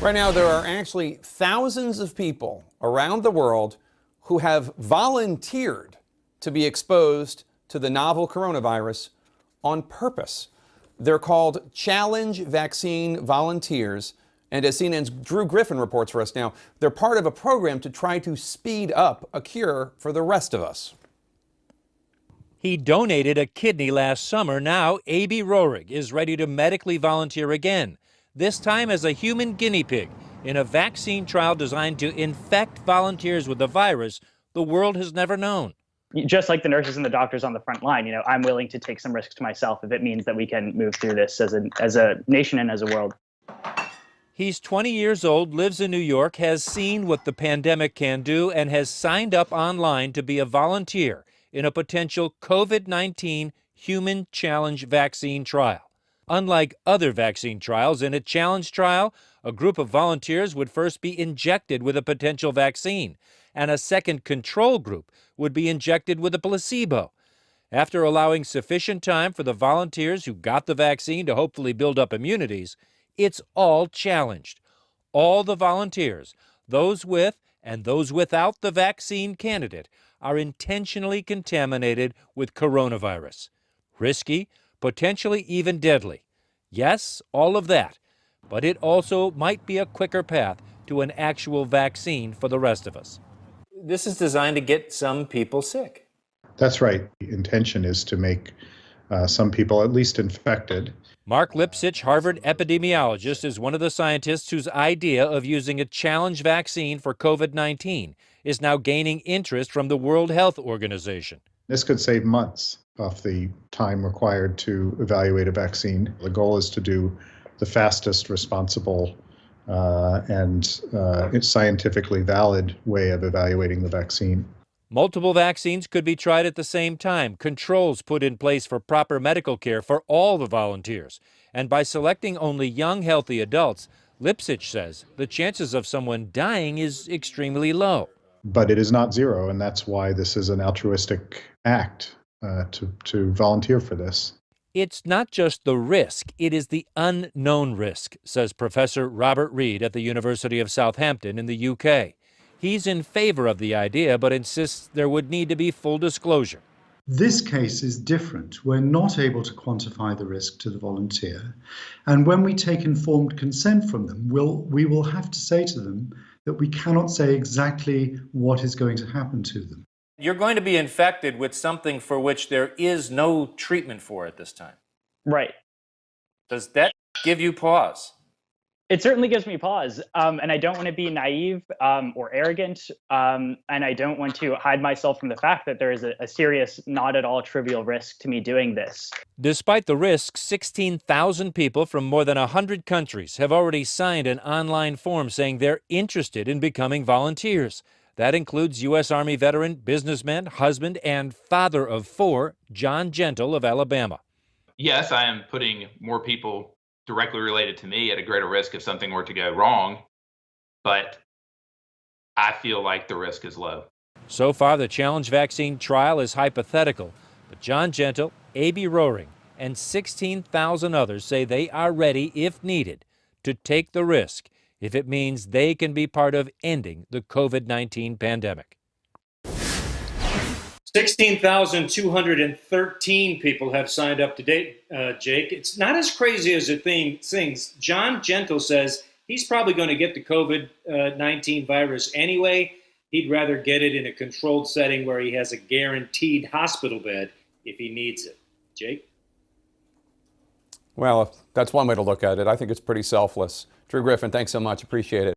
Right now, there are actually thousands of people around the world who have volunteered to be exposed to the novel coronavirus on purpose. They're called Challenge Vaccine Volunteers. And as CNN's Drew Griffin reports for us now, they're part of a program to try to speed up a cure for the rest of us. He donated a kidney last summer. Now, A.B. Rohrig is ready to medically volunteer again, this time as a human guinea pig in a vaccine trial designed to infect volunteers with a virus the world has never known. Just like the nurses and the doctors on the front line, I'm willing to take some risks myself if it means that we can move through this as a nation and as a world. He's 20 years old, lives in New York, has seen what the pandemic can do, and has signed up online to be a volunteer in a potential COVID-19 human challenge vaccine trial. Unlike other vaccine trials, in a challenge trial, a group of volunteers would first be injected with a potential vaccine, and a second control group would be injected with a placebo. After allowing sufficient time for the volunteers who got the vaccine to hopefully build up immunities, it's all challenged. All the volunteers, those with and those without the vaccine candidate, are intentionally contaminated with coronavirus. Risky, potentially even deadly. Yes, all of that. But it also might be a quicker path to an actual vaccine for the rest of us. This is designed to get some people sick. That's right. The intention is to make some people at least infected. Mark Lipsitch, Harvard epidemiologist, is one of the scientists whose idea of using a challenge vaccine for COVID-19 is now gaining interest from the World Health Organization. This could save months of the time required to evaluate a vaccine. The goal is to do the fastest, responsible, and scientifically valid way of evaluating the vaccine. Multiple vaccines could be tried at the same time, controls put in place for proper medical care for all the volunteers. And by selecting only young, healthy adults, Lipsitch says the chances of someone dying is extremely low. But it is not zero, and that's why this is an altruistic act to volunteer for this. It's not just the risk, it is the unknown risk, says Professor Robert Reid at the University of Southampton in the UK. He's in favor of the idea, but insists there would need to be full disclosure. This case is different. We're not able to quantify the risk to the volunteer. And when we take informed consent from them, we will have to say to them that we cannot say exactly what is going to happen to them. You're going to be infected with something for which there is no treatment for at this time. Right. Does that give you pause? It certainly gives me pause, and I don't want to be naive or arrogant, and I don't want to hide myself from the fact that there is a serious, not at all trivial risk to me doing this. Despite the risk, 16,000 people from more than 100 countries have already signed an online form saying they're interested in becoming volunteers. That includes U.S. Army veteran, businessman, husband, and father of 4, John Gentle of Alabama. Yes, I am putting more people directly related to me at a greater risk if something were to go wrong, but I feel like the risk is low. So far, the challenge vaccine trial is hypothetical, but John Gentle, A.B. Rohrig, and 16,000 others say they are ready, if needed, to take the risk if it means they can be part of ending the COVID-19 pandemic. 16,213 people have signed up to date, Jake. It's not as crazy as it seems. John Gentle says he's probably going to get the COVID-19 virus anyway. He'd rather get it in a controlled setting where he has a guaranteed hospital bed if he needs it. Jake? Well, that's one way to look at it. I think it's pretty selfless. Drew Griffin, thanks so much. Appreciate it.